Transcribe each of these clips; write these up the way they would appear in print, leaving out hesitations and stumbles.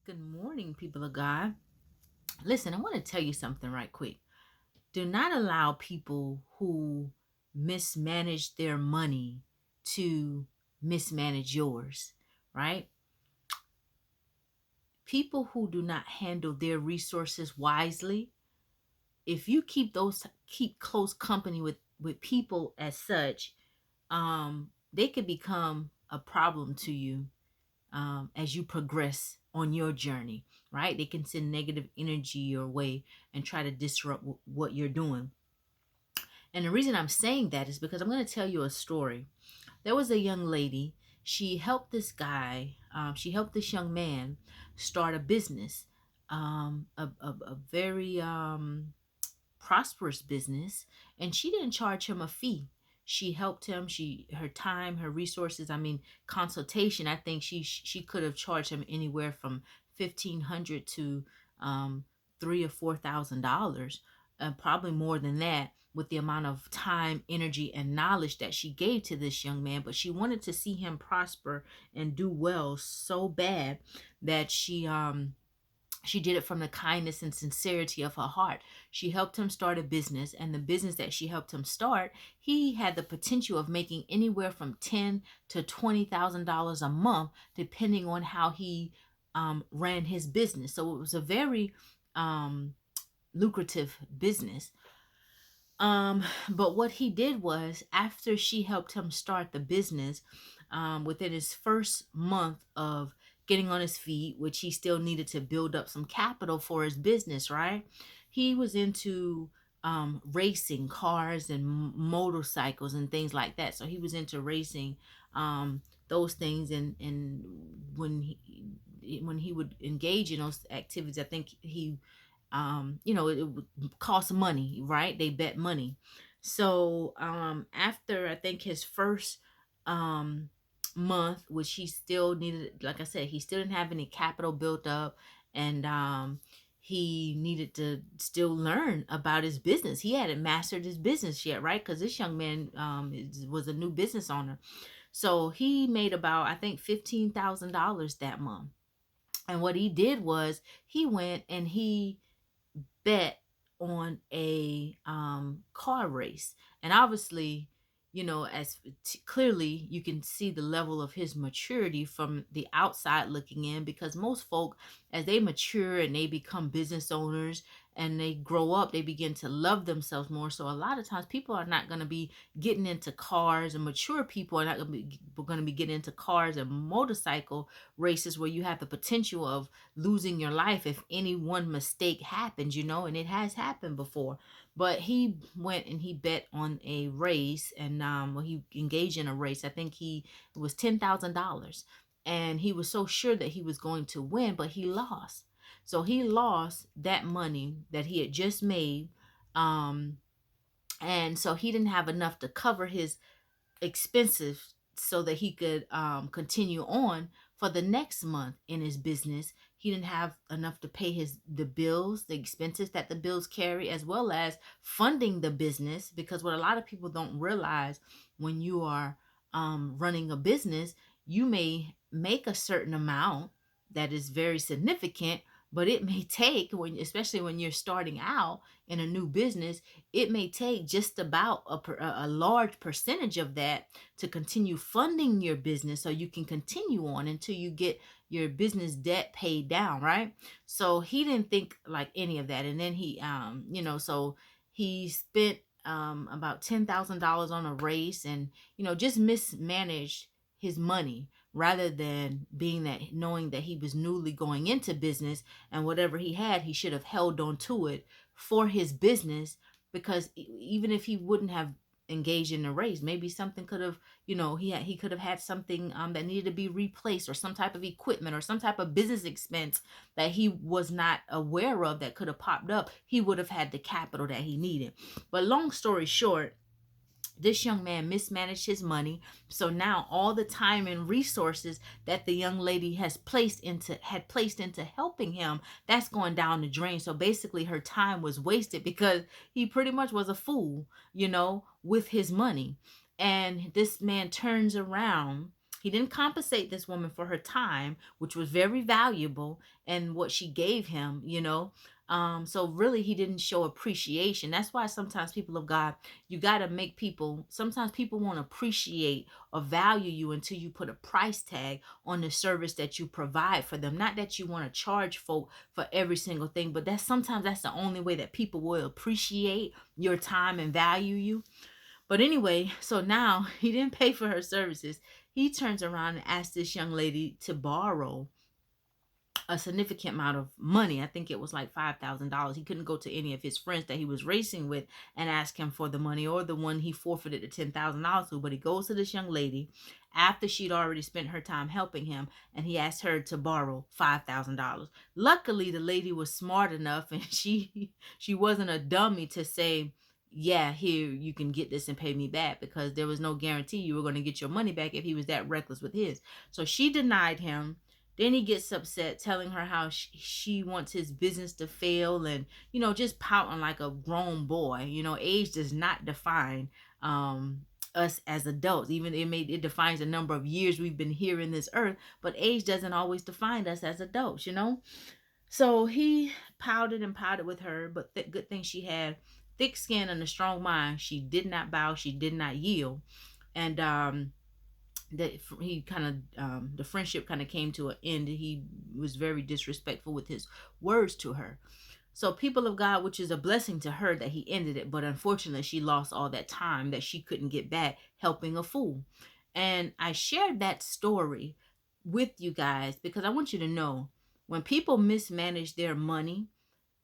Good morning, people of God. Listen, I want to tell you something right quick. Do not allow people who mismanage their money to mismanage yours, right? People who do not handle their resources wisely, if you keep close company with people as such, they could become a problem to you as you progress on your journey, right? They can send negative energy your way and try to disrupt what you're doing. And the reason I'm saying that is because I'm going to tell you a story. There was a young lady. She helped this guy, she helped this young man start a business, a very prosperous business, and she didn't charge him a fee. She helped him. Her time, her resources, I mean, consultation, I think she could have charged him anywhere from 1,500 to um 3 or 4 thousand dollars, probably more than that, with the amount of time, energy, and knowledge that she gave to this young man. But she wanted to see him prosper and do well so bad that she did it from the kindness and sincerity of her heart. She helped him start a business, and the business that she helped him start, he had the potential of making anywhere from $10,000 to $20,000 a month, depending on how he ran his business. So it was a very um, lucrative business. But what he did was, after she helped him start the business, within his first month of getting on his feet, which he still needed to build up some capital for his business, right? He was into racing cars and motorcycles and things like that. So he was into racing those things, and when he would engage in those activities, I think it would cost money, right? They bet money. So after, I think, his first um month, which he still needed, like I said, he still didn't have any capital built up, and he needed to still learn about his business. He hadn't mastered his business yet, right? Because this young man was a new business owner. So he made about, I think, $15,000 that month. And what he did was, he went and he bet on a car race. And obviously, as clearly you can see the level of his maturity from the outside looking in, because most folk, as they mature and they become business owners and they grow up, they begin to love themselves more. So a lot of times people are not going to be getting into cars, and mature people are not going to be getting into cars and motorcycle races where you have the potential of losing your life if any one mistake happens, and it has happened before. But he went and he bet on a race, and well, he engaged in a race. I think it was $10,000, and he was so sure that he was going to win, but he lost. So he lost that money that he had just made, um, and so he didn't have enough to cover his expensive, so that he could continue on for the next month in his business. He didn't have enough to pay the bills, the expenses that the bills carry, as well as funding the business. Because what a lot of people don't realize, when you are running a business, you may make a certain amount that is very significant, but it may take, especially when you're starting out in a new business, it may take just about a large percentage of that to continue funding your business, so you can continue on until you get your business debt paid down, right? So he didn't think like any of that. And then so he spent about $10,000 on a race, and just mismanaged his money, rather than being that, knowing that he was newly going into business, and whatever he had, he should have held on to it for his business. Because even if he wouldn't have engaged in a race, maybe something could have, he could have had something that needed to be replaced, or some type of equipment, or some type of business expense that he was not aware of that could have popped up. He would have had the capital that he needed. But long story short, this young man mismanaged his money. So now all the time and resources that the young lady had placed into helping him, that's going down the drain. So basically her time was wasted, because he pretty much was a fool, with his money. And this man turns around. He didn't compensate this woman for her time, which was very valuable, and what she gave him, so really he didn't show appreciation. That's why sometimes, people of God, you got to make people, sometimes people won't appreciate or value you until you put a price tag on the service that you provide for them. Not that you want to charge folk for every single thing, but that's the only way that people will appreciate your time and value you. But anyway, so now he didn't pay for her services. He turns around and asks this young lady to borrow a significant amount of money. I think it was like $5,000. He couldn't go to any of his friends that he was racing with and ask him for the money, or the one he forfeited the $10,000 to. But he goes to this young lady after she'd already spent her time helping him, and he asked her to borrow $5,000. Luckily, the lady was smart enough, and she wasn't a dummy to say, yeah, here, you can get this and pay me back, because there was no guarantee you were going to get your money back if he was that reckless with his. So she denied him. Then he gets upset, telling her how she wants his business to fail, and, just pouting like a grown boy. Age does not define us as adults. Even it defines the number of years we've been here in this earth, but age doesn't always define us as adults, So he pouted and pouted with her, but good thing she had thick skin and a strong mind. She did not bow. She did not yield. And that he kind of the friendship kind of came to an end. He was very disrespectful with his words to her. So, people of God, which is a blessing to her that he ended it, but unfortunately she lost all that time that she couldn't get back helping a fool. And I shared that story with you guys because I want you to know, when people mismanage their money,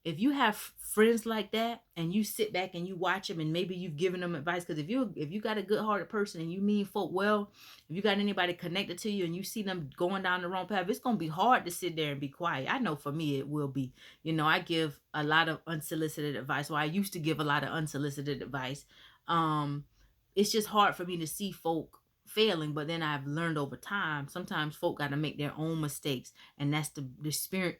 if you have friends like that and you sit back and you watch them, and maybe you've given them advice, because if you got a good-hearted person and you mean folk well, if you got anybody connected to you and you see them going down the wrong path, it's going to be hard to sit there and be quiet. I know for me it will be. I give a lot of unsolicited advice. Well, I used to give a lot of unsolicited advice. It's just hard for me to see folk failing, but then I've learned over time, sometimes folk got to make their own mistakes, and that's the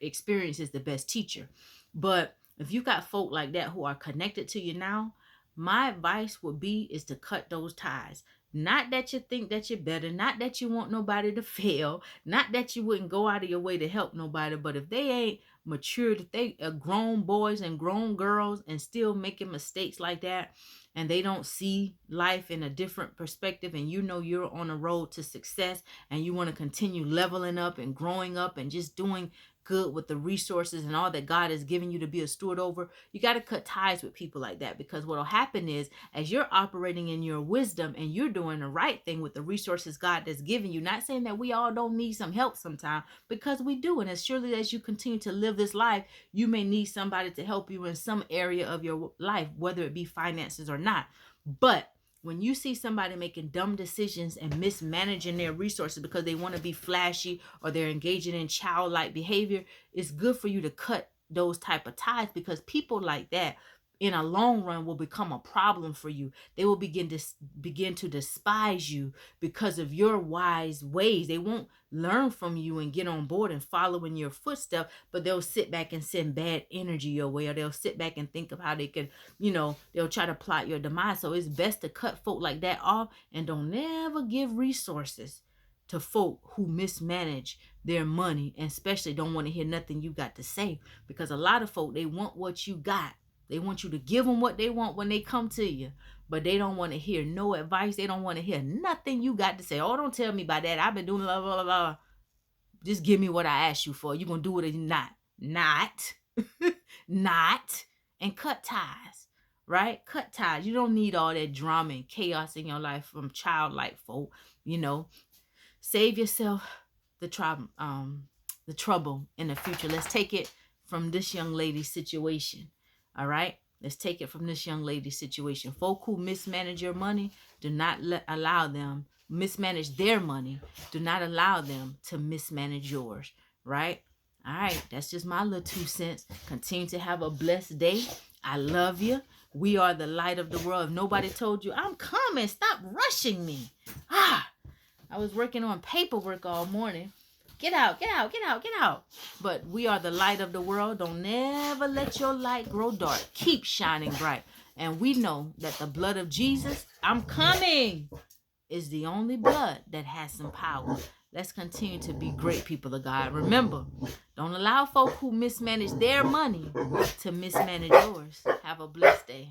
experience is the best teacher. But if you got folk like that who are connected to you now, my advice would be is to cut those ties. Not that you think that you're better, not that you want nobody to fail, not that you wouldn't go out of your way to help nobody, but if they ain't matured, if they are grown boys and grown girls and still making mistakes like that, and they don't see life in a different perspective, and you're on a road to success, and you want to continue leveling up and growing up and just doing good with the resources and all that God has given you to be a steward over, you got to cut ties with people like that. Because what will happen is, as you're operating in your wisdom and you're doing the right thing with the resources God has given you, not saying that we all don't need some help sometime, because we do. And as surely as you continue to live this life, you may need somebody to help you in some area of your life, whether it be finances or not. But when you see somebody making dumb decisions and mismanaging their resources because they want to be flashy, or they're engaging in childlike behavior, it's good for you to cut those type of ties, because people like that in a long run will become a problem for you. They will begin to despise you because of your wise ways. They won't learn from you and get on board and follow in your footsteps, but they'll sit back and send bad energy your way, or they'll sit back and think of how they can, they'll try to plot your demise. So it's best to cut folk like that off, and don't never give resources to folk who mismanage their money, and especially don't want to hear nothing you got to say, because a lot of folk, they want what you got. They want you to give them what they want when they come to you, but they don't want to hear no advice. They don't want to hear nothing you got to say. Oh, don't tell me about that. I've been doing blah, blah, blah, blah. Just give me what I asked you for. You going to do it or not? Not. And cut ties, right? Cut ties. You don't need all that drama and chaos in your life from childlike folk. Save yourself the trouble in the future. Let's take it from this young lady's situation. All right, let's take it from this young lady's situation. Folk who mismanage your money, do not allow them mismanage their money. Do not allow them to mismanage yours. Right? All right, that's just my little 2 cents. Continue to have a blessed day. I love you. We are the light of the world. If nobody told you, I'm coming, stop rushing me. I was working on paperwork all morning. Get out. But we are the light of the world. Don't never let your light grow dark. Keep shining bright. And we know that the blood of Jesus, I'm coming. is the only blood that has some power. Let's continue to be great people of God. Remember, don't allow folk who mismanage their money to mismanage yours. Have a blessed day.